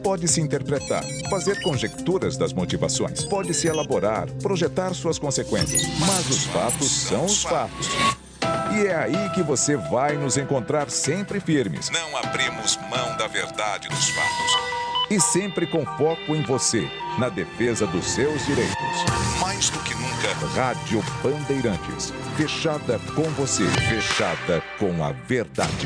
pode-se interpretar, fazer conjecturas das motivações, pode-se elaborar, projetar suas consequências, mas os fatos são os fatos. E é aí que você vai nos encontrar sempre firmes. Não abrimos mão da verdade dos fatos. E sempre com foco em você, na defesa dos seus direitos. Mais do que nunca, Rádio Bandeirantes. Fechada com você, fechada com a verdade.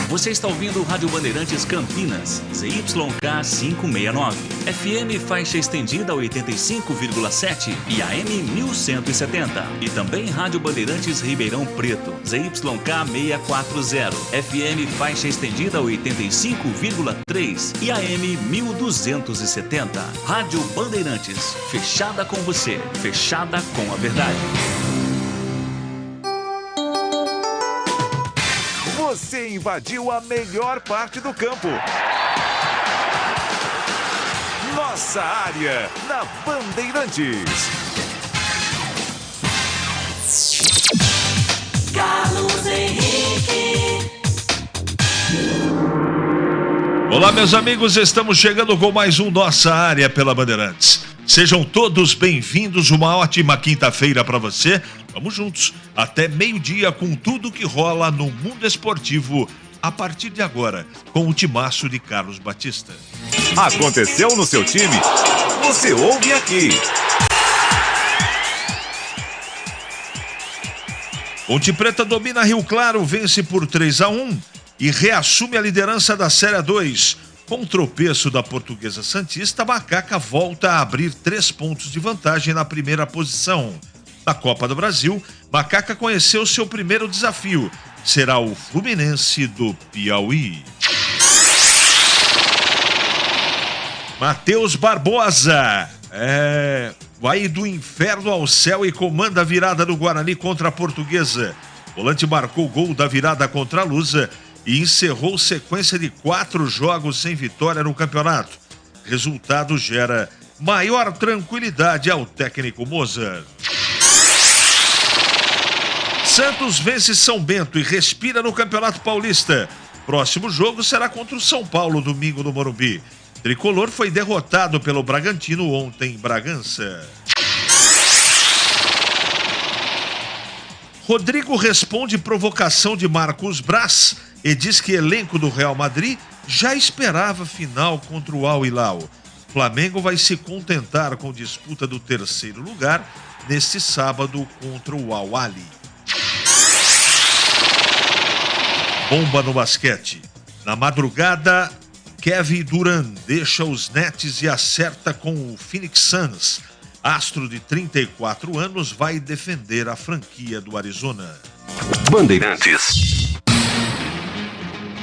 Você está ouvindo Rádio Bandeirantes Campinas, ZYK 569, FM faixa estendida 85,7 e AM 1170. E também Rádio Bandeirantes Ribeirão Preto, ZYK 640, FM faixa estendida 85,3 e AM 1270. Rádio Bandeirantes, fechada com você, fechada com a verdade. Você invadiu a melhor parte do campo. Nossa área, na Bandeirantes. Carlos Henrique. Olá, meus amigos, estamos chegando com mais um Nossa Área pela Bandeirantes. Sejam todos bem-vindos, uma ótima quinta-feira para você. Vamos juntos até meio-dia com tudo que rola no mundo esportivo a partir de agora, com o timaço de Carlos Batista. Aconteceu no seu time? Você ouve aqui. Ponte Preta domina Rio Claro, vence por 3-1 e reassume a liderança da Série A2. Com o tropeço da Portuguesa Santista, Macaca volta a abrir 3 pontos de vantagem na primeira posição. Na Copa do Brasil, Macaca conheceu seu primeiro desafio. Será o Fluminense do Piauí. Matheus Barbosa vai do inferno ao céu e comanda a virada do Guarani contra a Portuguesa. O volante marcou o gol da virada contra a Lusa e encerrou sequência de 4 jogos sem vitória no campeonato. Resultado gera maior tranquilidade ao técnico Mozart. Santos vence São Bento e respira no Campeonato Paulista. Próximo jogo será contra o São Paulo, domingo no Morumbi. Tricolor foi derrotado pelo Bragantino ontem em Bragança. Rodrigo responde provocação de Marcos Braz e diz que elenco do Real Madrid já esperava final contra o Al Hilal. Flamengo vai se contentar com disputa do 3º lugar neste sábado contra o Al Ahly. Bomba no basquete. Na madrugada, Kevin Durant deixa os Nets e acerta com o Phoenix Suns. Astro de 34 anos vai defender a franquia do Arizona. Bandeirantes.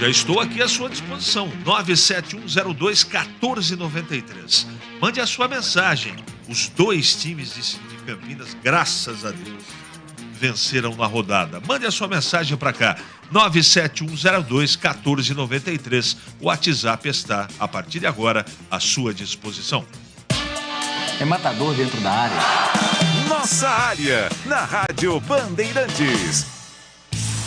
Já estou aqui à sua disposição. 97102-1493. Mande a sua mensagem. Os 2 times de Campinas, graças a Deus, venceram na rodada. Mande a sua mensagem para cá. 97102-1493. O WhatsApp está, a partir de agora, à sua disposição. É matador dentro da área. Nossa área, na Rádio Bandeirantes.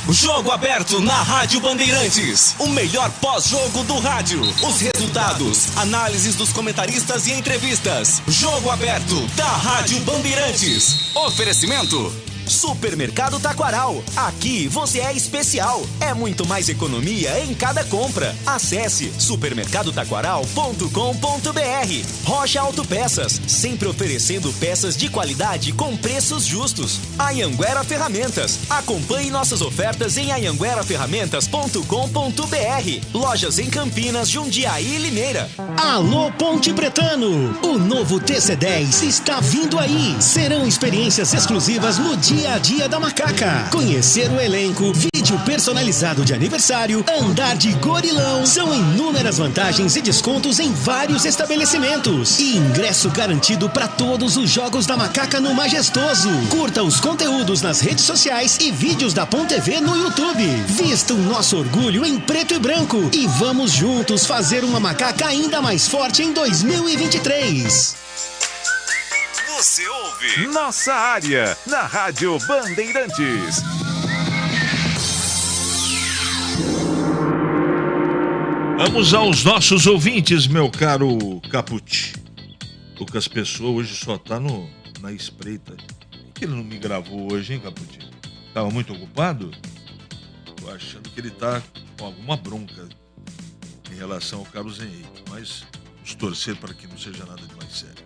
Jogo aberto na Rádio Bandeirantes. O melhor pós-jogo do rádio. Os resultados, análises dos comentaristas e entrevistas. Jogo aberto da Rádio Bandeirantes. Oferecimento Supermercado Taquaral. Aqui você é especial. É muito mais economia em cada compra. Acesse supermercadotaquaral.com.br. Rocha Autopeças, sempre oferecendo peças de qualidade com preços justos. Anhanguera Ferramentas. Acompanhe nossas ofertas em anhangueraferramentas.com.br. Lojas em Campinas, Jundiaí e Limeira. Alô Ponte Pretano, o novo TC10 está vindo aí. Serão experiências exclusivas no dia a dia da Macaca. Conhecer o elenco, vídeo personalizado de aniversário, andar de gorilão. São inúmeras vantagens e descontos em vários estabelecimentos. E ingresso garantido para todos os jogos da Macaca no Majestoso. Curta os conteúdos nas redes sociais e vídeos da Pon TV no YouTube. Vista o nosso orgulho em preto e branco e vamos juntos fazer uma Macaca ainda mais forte em 2023. Você ouve Nossa Área, na Rádio Bandeirantes. Vamos aos nossos ouvintes, meu caro Capucci. Lucas Pessoa hoje só tá na espreita. Por que ele não me gravou hoje, hein, Capucci? Tava muito ocupado? Tô achando que ele tá com alguma bronca em relação ao Carlos Henrique, mas vamos torcer para que não seja nada de mais sério.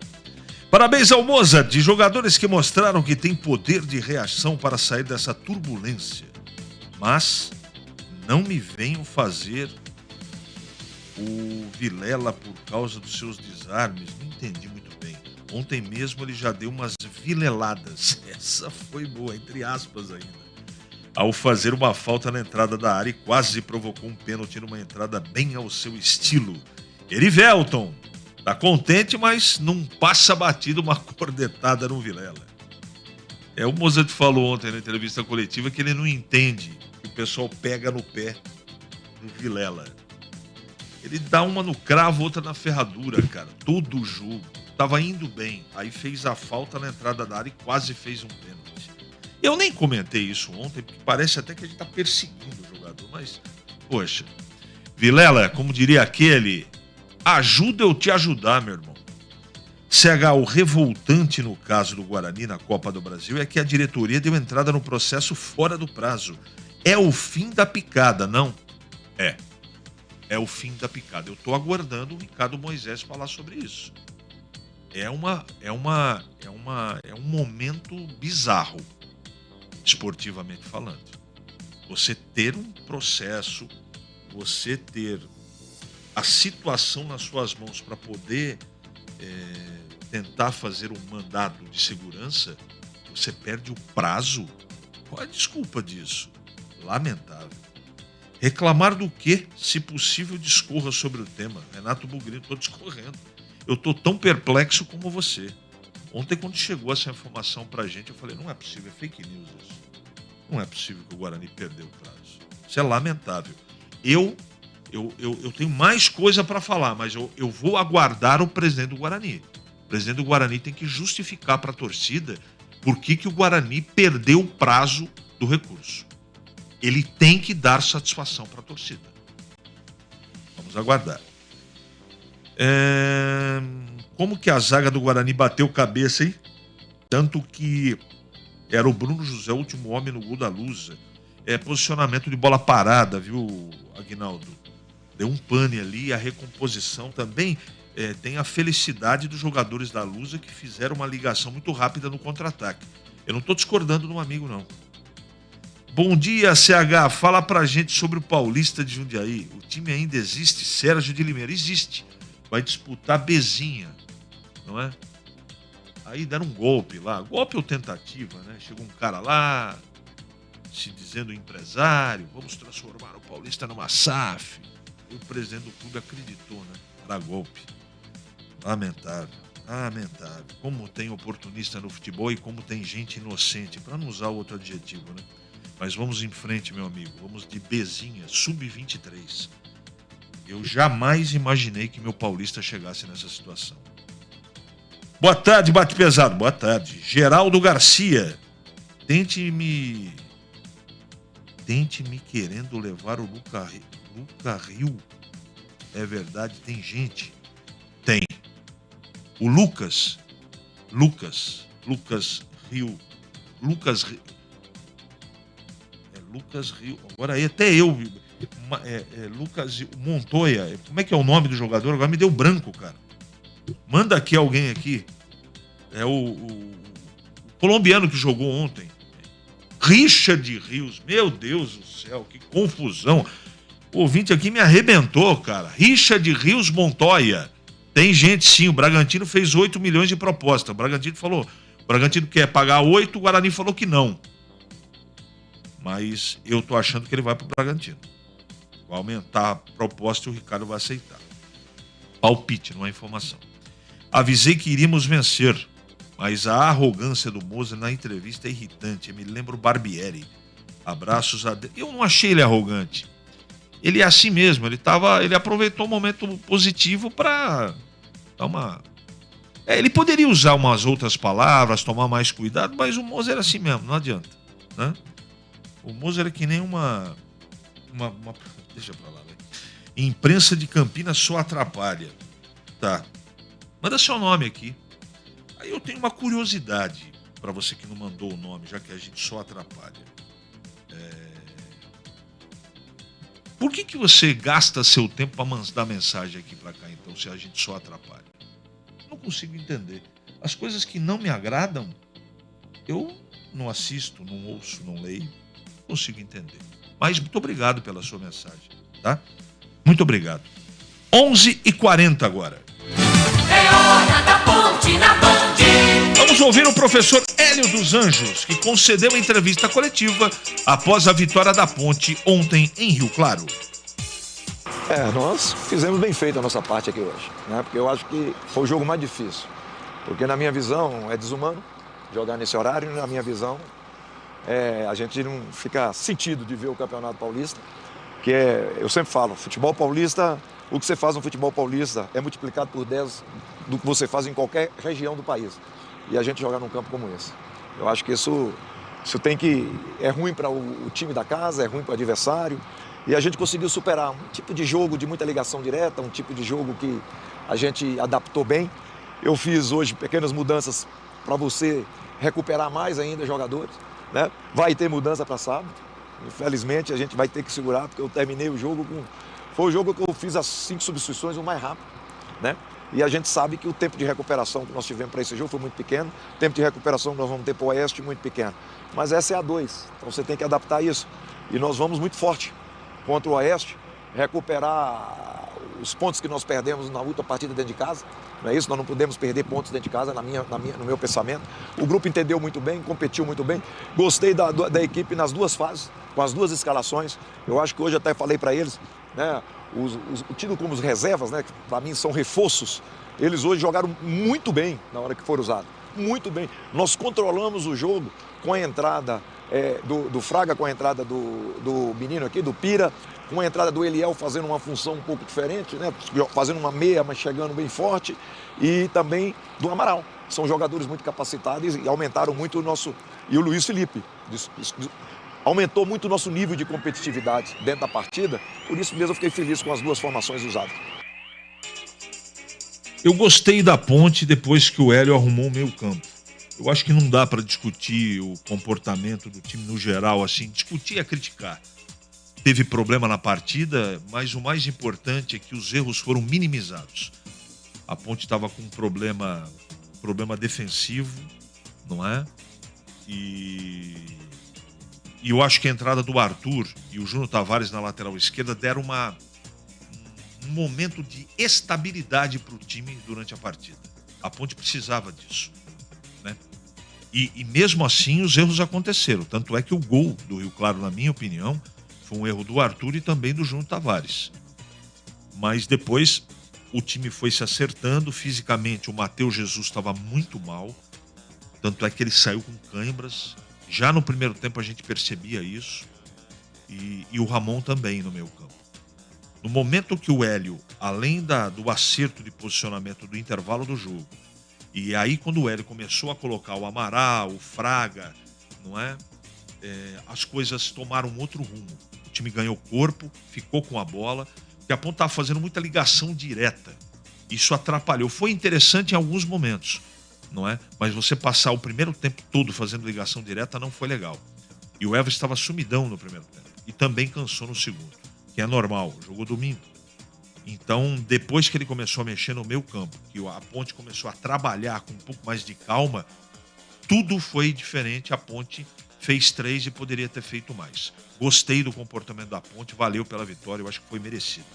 Parabéns ao Mozart, de jogadores que mostraram que tem poder de reação para sair dessa turbulência. Mas não me venham fazer o Vilela por causa dos seus desarmes. Não entendi muito bem. Ontem mesmo ele já deu umas vileladas. Essa foi boa, entre aspas ainda. Ao fazer uma falta na entrada da área e quase provocou um pênalti numa entrada bem ao seu estilo. Erivelton tá contente, mas não passa batido uma cornetada no Vilela. O Mozart falou ontem na entrevista coletiva que ele não entende que o pessoal pega no pé do Vilela. Ele dá uma no cravo, outra na ferradura, cara. Todo o jogo. Tava indo bem. Aí fez a falta na entrada da área e quase fez um pênalti. Eu nem comentei isso ontem, porque parece até que a gente tá perseguindo o jogador. Mas, poxa. Vilela, como diria aquele, ajuda eu te ajudar, meu irmão. CH, o revoltante no caso do Guarani na Copa do Brasil é que a diretoria deu entrada no processo fora do prazo. É o fim da picada, não? É o fim da picada. Eu estou aguardando o Ricardo Moisés falar sobre isso. É um momento bizarro, esportivamente falando. Você ter um processo, você ter a situação nas suas mãos para poder tentar fazer um mandado de segurança, você perde o prazo. Qual é a desculpa disso? Lamentável. Reclamar do quê? Se possível, discorra sobre o tema. Renato Bugrino, estou discorrendo. Eu estou tão perplexo como você. Ontem, quando chegou essa informação pra gente, eu falei, não é possível, é fake news isso. Não é possível que o Guarani perdeu o prazo. Isso é lamentável. Eu tenho mais coisa para falar, mas eu vou aguardar o presidente do Guarani. O presidente do Guarani tem que justificar para a torcida por que o Guarani perdeu o prazo do recurso. Ele tem que dar satisfação para a torcida. Vamos aguardar. Como que a zaga do Guarani bateu cabeça, hein? Tanto que era o Bruno José, o último homem no gol da Lusa. Posicionamento de bola parada, viu, Aguinaldo? Deu um pane ali, a recomposição também. Tem a felicidade dos jogadores da Lusa que fizeram uma ligação muito rápida no contra-ataque. Eu não estou discordando de um amigo, não. Bom dia, CH. Fala pra gente sobre o Paulista de Jundiaí. O time ainda existe? Sérgio de Limeira. Existe. Vai disputar Bezinha, não é? Aí deram um golpe lá. Golpe ou tentativa, né? Chegou um cara lá, se dizendo empresário. Vamos transformar o Paulista numa SAF. E o presidente do clube acreditou, né? Era golpe. Lamentável. Lamentável. Como tem oportunista no futebol e como tem gente inocente. Para não usar outro adjetivo, né? Mas vamos em frente, meu amigo. Vamos de Bezinha, sub-23. Eu jamais imaginei que meu Paulista chegasse nessa situação. Boa tarde, Bate Pesado. Boa tarde. Geraldo Garcia. Tente me querendo levar o Luca Rio. É verdade, tem gente. Tem. O Lucas Rio. Lucas Rio. Agora aí até eu. Lucas Montoya. Como é que é o nome do jogador? Agora me deu branco, cara. Manda aqui alguém aqui. É o colombiano que jogou ontem. Richard Rios. Meu Deus do céu, que confusão. O ouvinte aqui me arrebentou, cara. Richard Rios Montoya. Tem gente sim. O Bragantino fez 8 milhões de proposta. O Bragantino quer pagar 8, o Guarani falou que não. Mas eu tô achando que ele vai pro Bragantino. Vai aumentar a proposta e o Ricardo vai aceitar. Palpite, não é informação. Avisei que iríamos vencer, mas a arrogância do Moza na entrevista é irritante. Me lembra o Barbieri. Abraços a Deus. Eu não achei ele arrogante. Ele é assim mesmo. Ele aproveitou o momento positivo para dar uma... ele poderia usar umas outras palavras, tomar mais cuidado, mas o Moza era assim mesmo, não adianta, né? O Moza era que nem uma... Deixa pra lá, velho. Imprensa de Campinas só atrapalha. Tá. Manda seu nome aqui. Aí eu tenho uma curiosidade para você que não mandou o nome, já que a gente só atrapalha. Por que você gasta seu tempo para mandar mensagem aqui para cá, então, se a gente só atrapalha? Não consigo entender. As coisas que não me agradam, eu não assisto, não ouço, não leio. Não consigo entender. Mas muito obrigado pela sua mensagem, tá? Muito obrigado. 11h40 agora. É hora da Ponte na Band. Vamos ouvir o professor Hélio dos Anjos, que concedeu a entrevista coletiva após a vitória da Ponte ontem em Rio Claro. Nós fizemos bem feito a nossa parte aqui hoje, né? Porque eu acho que foi o jogo mais difícil. Porque na minha visão é desumano jogar nesse horário, na minha visão a gente não fica sentido de ver o Campeonato Paulista, que eu sempre falo, futebol paulista, o que você faz no futebol paulista é multiplicado por 10 do que você faz em qualquer região do país. E a gente jogar num campo como esse. Eu acho que isso tem que... É ruim para o time da casa, é ruim para o adversário. E a gente conseguiu superar um tipo de jogo de muita ligação direta, um tipo de jogo que a gente adaptou bem. Eu fiz hoje pequenas mudanças para você recuperar mais ainda jogadores, né? Vai ter mudança para sábado. Infelizmente a gente vai ter que segurar, porque eu terminei o jogo com... Foi o jogo que eu fiz as 5 substituições o mais rápido, né? E a gente sabe que o tempo de recuperação que nós tivemos para esse jogo foi muito pequeno. O tempo de recuperação que nós vamos ter para o Oeste muito pequeno. Mas essa é a 2, então você tem que adaptar isso. E nós vamos muito forte contra o Oeste, recuperar os pontos que nós perdemos na última partida dentro de casa. Não é isso? Nós não podemos perder pontos dentro de casa, no meu pensamento. O grupo entendeu muito bem, competiu muito bem. Gostei da equipe nas duas fases, com as duas escalações. Eu acho que hoje até falei para eles, né? Tido como os reservas, né, que para mim são reforços, eles hoje jogaram muito bem na hora que foram usados. Muito bem. Nós controlamos o jogo com a entrada do Fraga, com a entrada do menino aqui, do Pira, com a entrada do Eliel fazendo uma função um pouco diferente, né, fazendo uma meia, mas chegando bem forte, e também do Amaral. São jogadores muito capacitados e aumentaram muito o nosso... E o Luiz Felipe aumentou muito o nosso nível de competitividade dentro da partida, por isso mesmo eu fiquei feliz com as duas formações usadas. Eu gostei da Ponte depois que o Hélio arrumou o meio campo. Eu acho que não dá para discutir o comportamento do time no geral, assim, discutir é criticar. Teve problema na partida, mas o mais importante é que os erros foram minimizados. A Ponte estava com um problema defensivo, não é? E eu acho que a entrada do Arthur e o Júnior Tavares na lateral esquerda deram um momento de estabilidade para o time durante a partida. A Ponte precisava disso, né? E mesmo assim os erros aconteceram. Tanto é que o gol do Rio Claro, na minha opinião, foi um erro do Arthur e também do Júnior Tavares. Mas depois o time foi se acertando fisicamente. O Matheus Jesus estava muito mal. Tanto é que ele saiu com câimbras. Já no primeiro tempo a gente percebia isso. E o Ramon também no meio campo. No momento que o Hélio, além do acerto de posicionamento do intervalo do jogo, e aí quando o Hélio começou a colocar o Amaral, o Fraga, não é? As coisas tomaram um outro rumo. O time ganhou corpo, ficou com a bola, porque a Ponte estava fazendo muita ligação direta. Isso atrapalhou. Foi interessante em alguns momentos, não é? Mas você passar o primeiro tempo todo fazendo ligação direta não foi legal. E o Everton estava sumidão no primeiro tempo. E também cansou no segundo, que é normal, jogou domingo. Então, depois que ele começou a mexer no meio campo, que a Ponte começou a trabalhar com um pouco mais de calma, tudo foi diferente. A Ponte fez 3 e poderia ter feito mais. Gostei do comportamento da Ponte, valeu pela vitória, eu acho que foi merecido.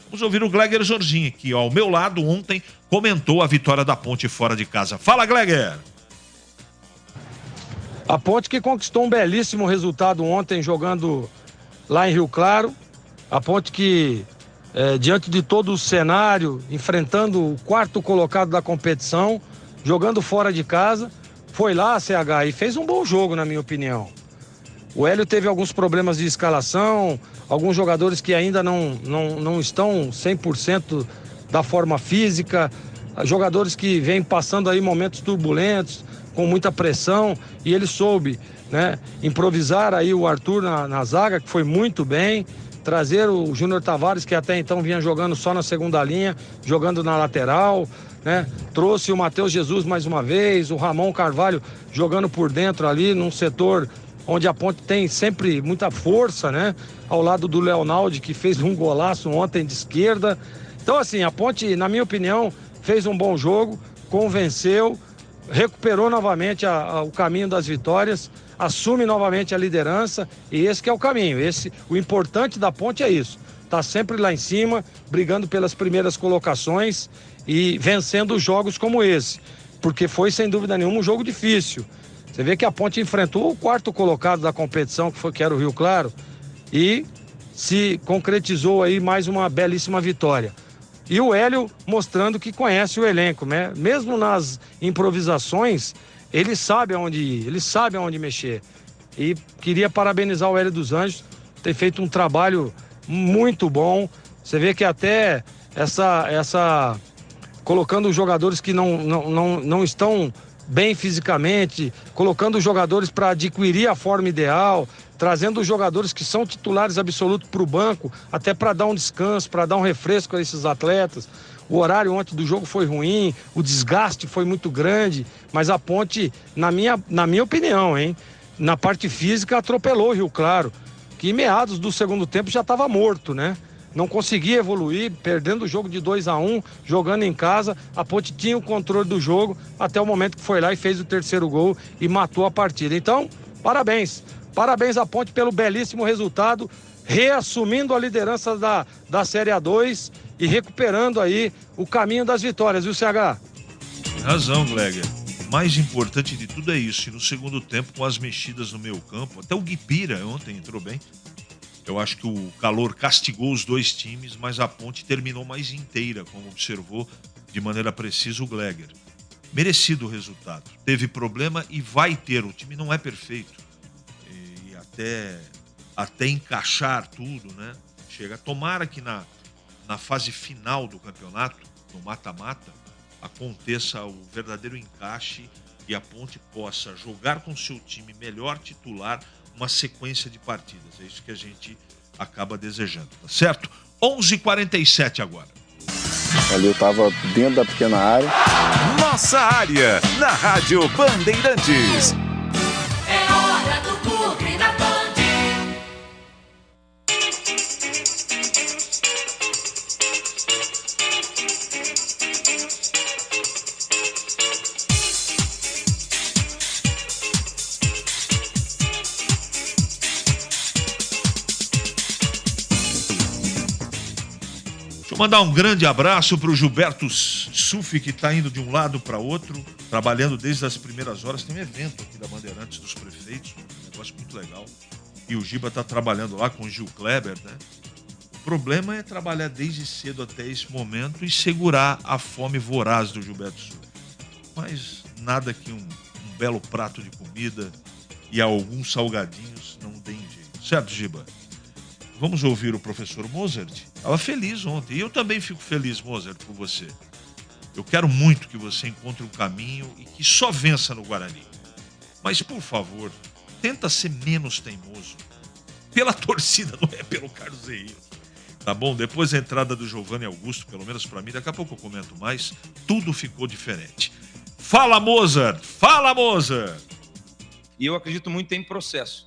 Vamos ouvir o Gleger Jorginho, que ao meu lado ontem comentou a vitória da Ponte fora de casa. Fala, Gleger! A Ponte que conquistou um belíssimo resultado ontem jogando lá em Rio Claro. A Ponte que, diante de todo o cenário, enfrentando o 4º colocado da competição, jogando fora de casa, foi lá, CH, e fez um bom jogo, na minha opinião. O Hélio teve alguns problemas de escalação, alguns jogadores que ainda não estão 100% da forma física, jogadores que vêm passando aí momentos turbulentos, com muita pressão, e ele soube, né, improvisar aí o Arthur na zaga, que foi muito bem, trazer o Júnior Tavares, que até então vinha jogando só na segunda linha, jogando na lateral, né? Trouxe o Matheus Jesus mais uma vez, o Ramon Carvalho jogando por dentro ali, num setor onde a Ponte tem sempre muita força, né? Ao lado do Leonaldo, que fez um golaço ontem de esquerda. Então, assim, a Ponte, na minha opinião, fez um bom jogo, convenceu, recuperou novamente o caminho das vitórias, assume novamente a liderança, e esse que é o caminho. O importante da Ponte é isso, tá sempre lá em cima, brigando pelas primeiras colocações e vencendo jogos como esse, porque foi sem dúvida nenhuma um jogo difícil. Você vê que a Ponte enfrentou o quarto colocado da competição, que era o Rio Claro, e se concretizou aí mais uma belíssima vitória. E o Hélio mostrando que conhece o elenco, né? Mesmo nas improvisações, ele sabe aonde ir, ele sabe aonde mexer. E queria parabenizar o Hélio dos Anjos, ter feito um trabalho muito bom. Você vê que até colocando jogadores que não estão bem fisicamente, colocando jogadores para adquirir a forma ideal, trazendo jogadores que são titulares absolutos para o banco, até para dar um descanso, para dar um refresco a esses atletas. O horário ontem do jogo foi ruim, o desgaste foi muito grande, mas a Ponte, na minha opinião, hein, na parte física atropelou o Rio Claro, que em meados do segundo tempo já estava morto, né? Não conseguia evoluir, perdendo o jogo de 2-1, jogando em casa. A Ponte tinha o controle do jogo até o momento que foi lá e fez o terceiro gol e matou a partida. Então, parabéns. Parabéns à Ponte pelo belíssimo resultado, reassumindo a liderança da Série A2 e recuperando aí o caminho das vitórias, viu, CH? Tem razão, Gleger. O mais importante de tudo é isso. E no segundo tempo, com as mexidas no meio campo, até o Guipira ontem entrou bem. Eu acho que o calor castigou os dois times, mas a Ponte terminou mais inteira, como observou de maneira precisa o Gleger. Merecido o resultado. Teve problema e vai ter. O time não é perfeito. E até encaixar tudo, né? Tomara que na fase final do campeonato, no mata-mata, aconteça o verdadeiro encaixe e a Ponte possa jogar com seu time melhor titular uma sequência de partidas. É isso que a gente acaba desejando, tá certo? 11h47 agora. Ali eu estava dentro da pequena área. Nossa área, na Rádio Bandeirantes. É hora do Bugre na Band. Mandar um grande abraço para o Gilberto Sufi, que está indo de um lado para outro, trabalhando desde as primeiras horas. Tem um evento aqui da Bandeirantes dos prefeitos, um negócio muito legal. E o Giba está trabalhando lá com o Gil Kleber, né? O problema é trabalhar desde cedo até esse momento e segurar a fome voraz do Gilberto Sufi. Mas nada que um belo prato de comida e alguns salgadinhos não deem jeito. Certo, Giba? Vamos ouvir o professor Mozart. Estava feliz ontem. E eu também fico feliz, Mozart, por você. Eu quero muito que você encontre um caminho e que só vença no Guarani. Mas, por favor, tenta ser menos teimoso. Pela torcida, não é pelo Carlos Henrique. Tá bom? Depois da entrada do Giovanni Augusto, pelo menos para mim, daqui a pouco eu comento mais, tudo ficou diferente. Fala, Mozart! Fala, Mozart! E eu acredito muito em processo.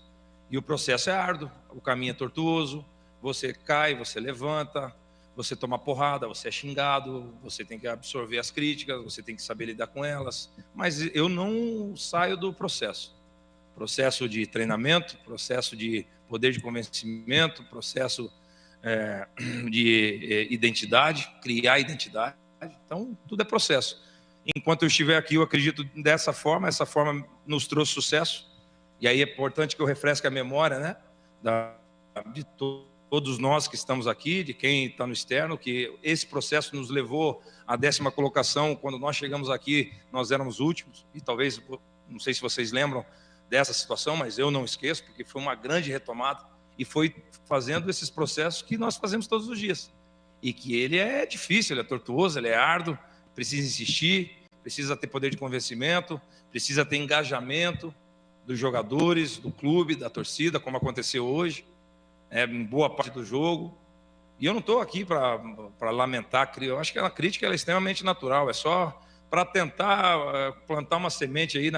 E o processo é árduo, o caminho é tortuoso, você cai, você levanta, você toma porrada, você é xingado, você tem que absorver as críticas, você tem que saber lidar com elas. Mas eu não saio do processo. Processo de treinamento, processo de poder de convencimento, processo de identidade, criar identidade. Então, tudo é processo. Enquanto eu estiver aqui, eu acredito dessa forma, essa forma nos trouxe sucesso. E aí é importante que eu refresque a memória, né, de todos nós que estamos aqui, de quem está no externo, que esse processo nos levou à 10ª colocação. Quando nós chegamos aqui, nós éramos últimos, e talvez, não sei se vocês lembram dessa situação, mas eu não esqueço, porque foi uma grande retomada, e foi fazendo esses processos que nós fazemos todos os dias. E que ele é difícil, ele é tortuoso, ele é árduo, precisa insistir, precisa ter poder de convencimento, precisa ter engajamento dos jogadores, do clube, da torcida, como aconteceu hoje. em boa parte do jogo. E eu não estou aqui para lamentar, eu acho que a crítica é extremamente natural, é só para tentar plantar uma semente aí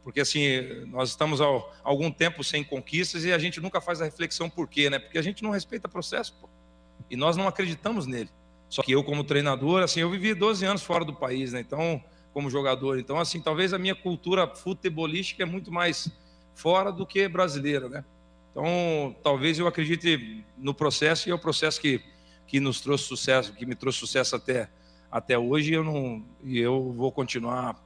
porque assim, nós estamos há algum tempo sem conquistas e a gente nunca faz a reflexão por quê, né? Porque a gente não respeita o processo, pô. E nós não acreditamos nele. Só que eu, como treinador, assim, eu vivi 12 anos fora do país, né? Então, como jogador, então assim, talvez a minha cultura futebolística é muito mais fora do que brasileira, né? Então, talvez eu acredite no processo, e é o processo que nos trouxe sucesso, que me trouxe sucesso até hoje, e eu vou continuar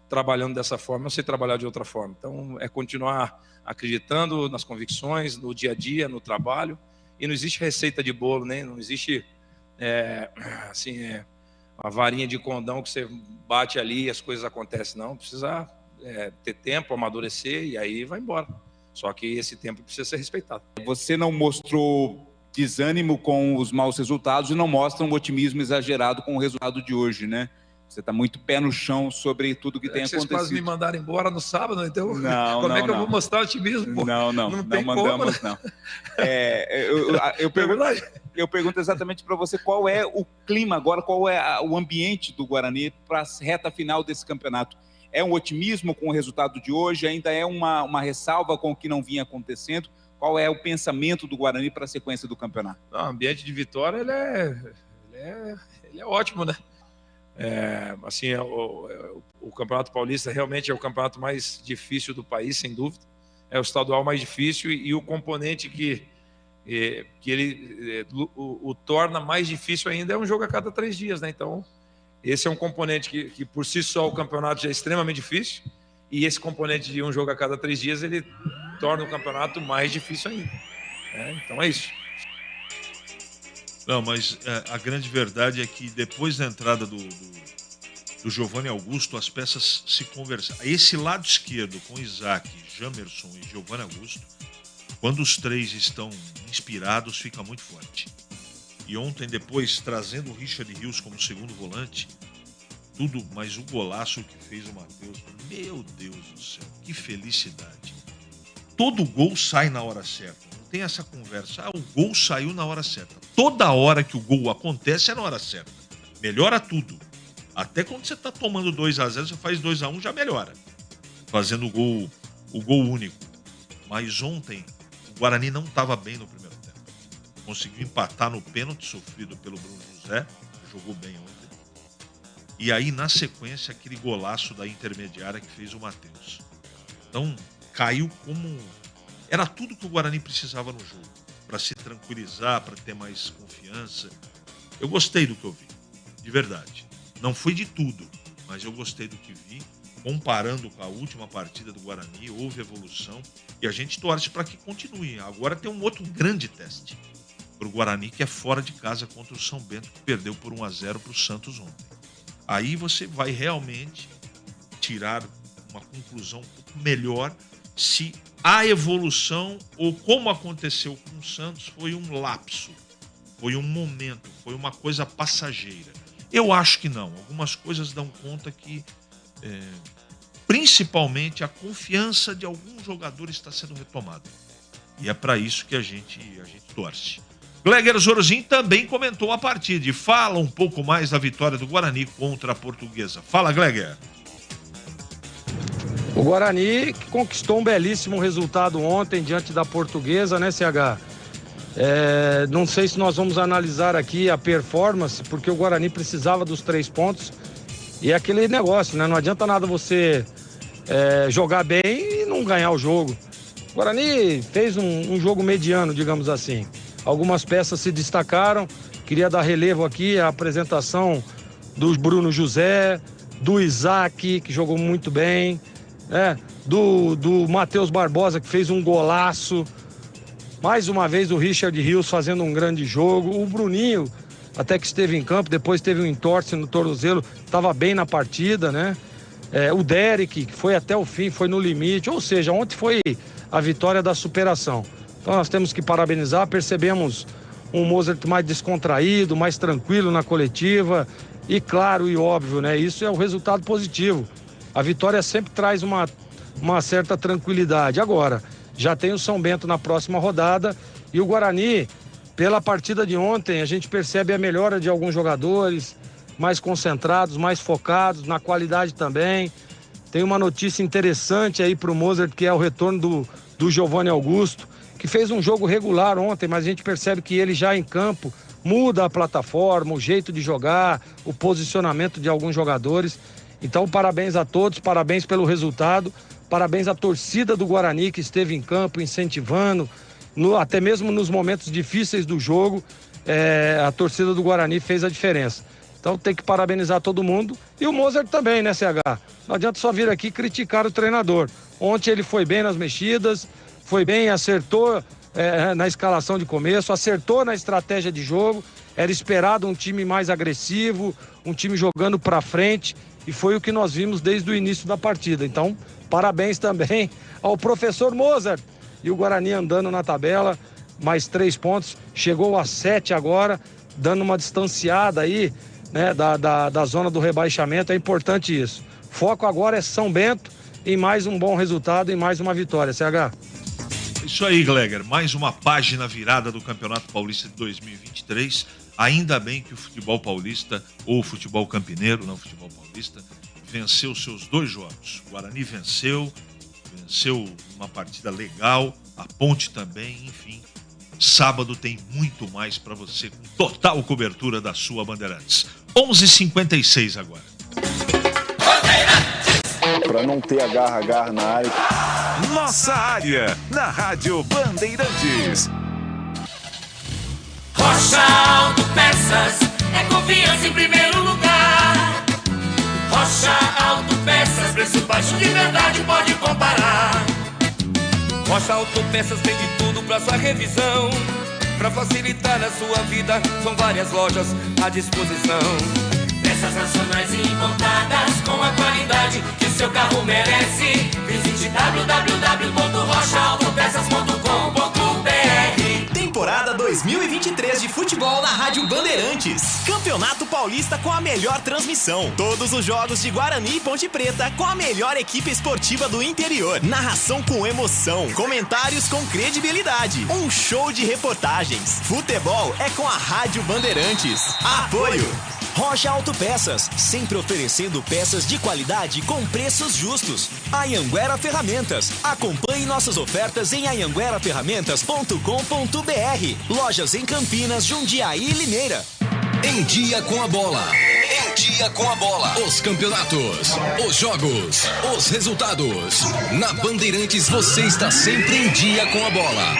trabalhando dessa forma, eu sei trabalhar de outra forma. Então, é continuar acreditando nas convicções, no dia a dia, no trabalho, e não existe receita de bolo, né? Não existe a varinha de condão que você bate ali e as coisas acontecem, não. Precisa ter tempo, amadurecer, e aí vai embora. Só que esse tempo precisa ser respeitado. Você não mostrou desânimo com os maus resultados e não mostra um otimismo exagerado com o resultado de hoje, né? Você está muito pé no chão sobre tudo que tem acontecido. Vocês quase me mandaram embora no sábado, então como é que eu vou mostrar otimismo? Pô? Não mandamos, como, né? Eu pergunto exatamente para você qual é o clima agora, qual é o ambiente do Guarani para a reta final desse campeonato. É um otimismo com o resultado de hoje? Ainda é uma ressalva com o que não vinha acontecendo? Qual é o pensamento do Guarani para a sequência do campeonato? O ambiente de vitória ele é ótimo, né? O Campeonato Paulista realmente é o campeonato mais difícil do país, sem dúvida. É o estadual mais difícil e o componente que ele o torna mais difícil ainda é um jogo a cada 3 dias, né? Então, esse é um componente que por si só o campeonato já é extremamente difícil, e esse componente de um jogo a cada 3 dias ele torna o campeonato mais difícil ainda. Então é isso. Não, mas a grande verdade é que depois da entrada do Giovanni Augusto, as peças se conversaram. Esse lado esquerdo com Isaac, Jamerson e Giovanni Augusto, quando os 3 estão inspirados, fica muito forte. E ontem, depois, trazendo o Richard Rios como segundo volante, tudo, mas o golaço que fez o Matheus, meu Deus do céu, que felicidade. Todo gol sai na hora certa. Tem essa conversa, o gol saiu na hora certa. Toda hora que o gol acontece é na hora certa. Melhora tudo. Até quando você está tomando 2-0, você faz 2-1, já melhora. Fazendo o gol único. Mas ontem, o Guarani não estava bem no primeiro tempo. Conseguiu empatar no pênalti sofrido pelo Bruno José, que jogou bem ontem. E aí, na sequência, aquele golaço da intermediária que fez o Matheus. Então, caiu como... Era tudo que o Guarani precisava no jogo, para se tranquilizar, para ter mais confiança. Eu gostei do que eu vi, de verdade. Não foi de tudo, mas eu gostei do que vi. Comparando com a última partida do Guarani, houve evolução e a gente torce para que continue. Agora tem um outro grande teste para o Guarani, que é fora de casa contra o São Bento, que perdeu por 1-0 para o Santos ontem. Aí você vai realmente tirar uma conclusão um pouco melhor se a evolução, ou como aconteceu com o Santos, foi um lapso, foi um momento, foi uma coisa passageira. Eu acho que não. Algumas coisas dão conta que, principalmente, a confiança de alguns jogadores está sendo retomada. E é para isso que a gente torce. Gleger Zorozin também comentou a partida e fala um pouco mais da vitória do Guarani contra a Portuguesa. Fala, Gleger. O Guarani que conquistou um belíssimo resultado ontem diante da Portuguesa, né, CH? Não sei se nós vamos analisar aqui a performance, porque o Guarani precisava dos 3 pontos. E é aquele negócio, né? Não adianta nada você jogar bem e não ganhar o jogo. O Guarani fez um jogo mediano, digamos assim. Algumas peças se destacaram. Queria dar relevo aqui à apresentação do Bruno José, do Isaac, que jogou muito bem, do Matheus Barbosa, que fez um golaço. Mais uma vez o Richard Rios fazendo um grande jogo. O Bruninho, até que esteve em campo, depois teve um entorse no tornozelo, estava bem na partida, né? O Derek, que foi até o fim, foi no limite. Ou seja, ontem foi a vitória da superação. Então nós temos que parabenizar. Percebemos um Mozart mais descontraído, mais tranquilo na coletiva. E claro e óbvio, né? Isso é um resultado positivo. A vitória sempre traz uma certa tranquilidade. Agora, já tem o São Bento na próxima rodada. E o Guarani, pela partida de ontem, a gente percebe a melhora de alguns jogadores, mais concentrados, mais focados, na qualidade também. Tem uma notícia interessante aí para o Mozart, que é o retorno do Giovanni Augusto, que fez um jogo regular ontem, mas a gente percebe que ele já em campo muda a plataforma, o jeito de jogar, o posicionamento de alguns jogadores. Então, parabéns a todos, parabéns pelo resultado, parabéns à torcida do Guarani que esteve em campo incentivando, até mesmo nos momentos difíceis do jogo, a torcida do Guarani fez a diferença. Então tem que parabenizar todo mundo e o Mozart também, né, CH? Não adianta só vir aqui criticar o treinador. Ontem ele foi bem nas mexidas, foi bem, acertou na escalação de começo, acertou na estratégia de jogo. Era esperado um time mais agressivo, um time jogando para frente, e foi o que nós vimos desde o início da partida. Então, parabéns também ao professor Mozart. E o Guarani andando na tabela, mais 3 pontos, chegou a 7 agora, dando uma distanciada aí, né, da zona do rebaixamento. É importante isso. Foco agora é São Bento em mais um bom resultado e mais uma vitória, CH. Isso aí, Gleger, mais uma página virada do Campeonato Paulista de 2023. Ainda bem que o futebol paulista, ou o futebol campineiro, não o futebol paulista, venceu seus 2 jogos. O Guarani venceu uma partida legal, a Ponte também, enfim. Sábado tem muito mais para você, com total cobertura da sua Bandeirantes. 11h56 agora. Para não ter agarra na área. Nossa área, na Rádio Bandeirantes. Rocha Autopeças, é confiança em primeiro lugar. Rocha Autopeças, preço baixo de verdade, pode comparar. Rocha Autopeças tem de tudo pra sua revisão. Pra facilitar a sua vida, são várias lojas à disposição. Peças nacionais e importadas com a qualidade que o seu carro merece. Visite www.rochaautopeças.com.br. Temporada 2023 de futebol na Rádio Bandeirantes. Campeonato Paulista com a melhor transmissão. Todos os jogos de Guarani e Ponte Preta com a melhor equipe esportiva do interior. Narração com emoção. Comentários com credibilidade. Um show de reportagens. Futebol é com a Rádio Bandeirantes. Apoio Rocha Autopeças, sempre oferecendo peças de qualidade com preços justos. Anhanguera Ferramentas, acompanhe nossas ofertas em anhangueraferramentas.com.br. Lojas em Campinas, Jundiaí e Limeira. Em Dia com a Bola. Em Dia com a Bola. Os campeonatos, os jogos, os resultados. Na Bandeirantes você está sempre em dia com a bola.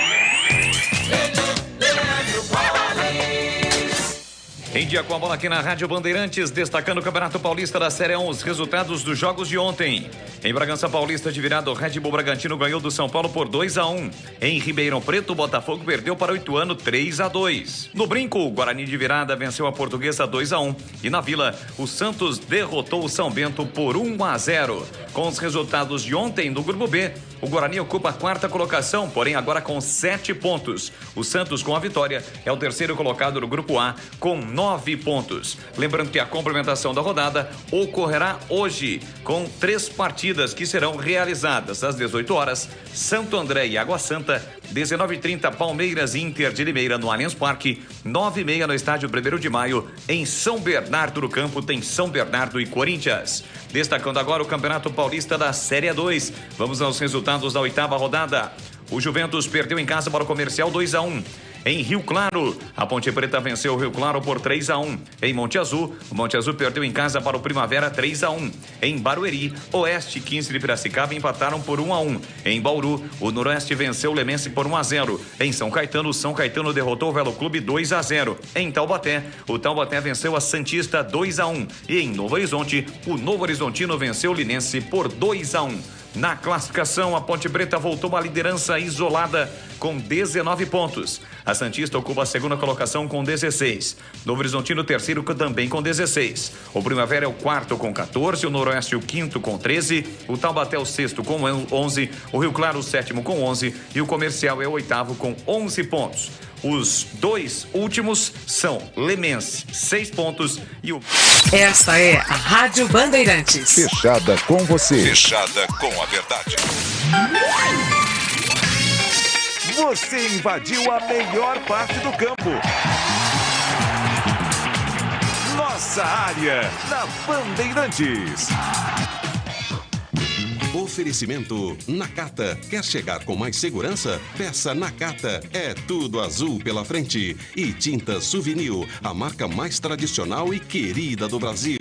Em Dia com a Bola aqui na Rádio Bandeirantes, destacando o Campeonato Paulista da Série 1, os resultados dos jogos de ontem. Em Bragança Paulista, de virada, o Red Bull Bragantino ganhou do São Paulo por 2-1. Em Ribeirão Preto, o Botafogo perdeu para o Ituano 3-2. No Brinco, o Guarani de virada venceu a Portuguesa 2-1. E na Vila, o Santos derrotou o São Bento por 1-0. Com os resultados de ontem do Grupo B, o Guarani ocupa a 4ª colocação, porém agora com 7 pontos. O Santos, com a vitória, é o 3º colocado no Grupo A, com 9 pontos. Lembrando que a complementação da rodada ocorrerá hoje, com 3 partidas que serão realizadas às 18 horas, Santo André e Água Santa, 19h30, Palmeiras e Inter de Limeira no Allianz Parque, 9h30 no estádio 1º de Maio, em São Bernardo do Campo tem São Bernardo e Corinthians. Destacando agora o Campeonato Paulista da Série 2. Vamos aos resultados da 8ª rodada. O Juventus perdeu em casa para o Comercial 2-1. Em Rio Claro, a Ponte Preta venceu o Rio Claro por 3-1. Em Monte Azul, o Monte Azul perdeu em casa para o Primavera 3-1. Em Barueri, Oeste e 15 de Piracicaba empataram por 1-1. Em Bauru, o Noroeste venceu o Lemense por 1-0. Em São Caetano, o São Caetano derrotou o Velo Clube 2-0. Em Taubaté, o Taubaté venceu a Santista 2-1. E em Novo Horizonte, o Novo Horizontino venceu o Linense por 2-1. Na classificação, a Ponte Preta voltou à liderança isolada com 19 pontos. A Santista ocupa a 2ª colocação com 16. Novo Horizontino, 3º, também com 16. O Primavera é o 4º com 14. O Noroeste, o 5º com 13. O Taubaté, o 6º com 11. O Rio Claro, o 7º com 11. E o Comercial é o 8º com 11 pontos. Os 2 últimos são Lemense, 6 pontos e o... Essa é a Rádio Bandeirantes. Fechada com você. Fechada com a verdade. Você invadiu a melhor parte do campo. Nossa área, na Bandeirantes. Oferecimento Nakata. Quer chegar com mais segurança? Peça Nakata. É tudo azul pela frente. E Tinta Souvenir, a marca mais tradicional e querida do Brasil.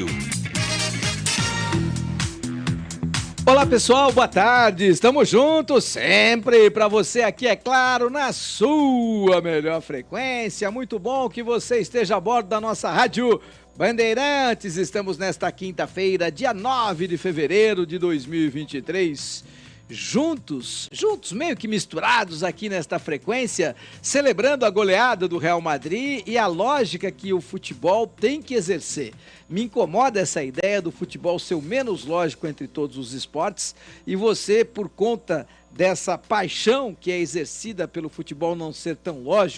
Olá pessoal, boa tarde, estamos juntos sempre para você aqui, é claro, na sua melhor frequência. Muito bom que você esteja a bordo da nossa rádio Bandeirantes. Estamos nesta quinta-feira, dia 9 de fevereiro de 2023, juntos, meio que misturados aqui nesta frequência, celebrando a goleada do Real Madrid e a lógica que o futebol tem que exercer. Me incomoda essa ideia do futebol ser o menos lógico entre todos os esportes e você, por conta dessa paixão que é exercida pelo futebol não ser tão lógico,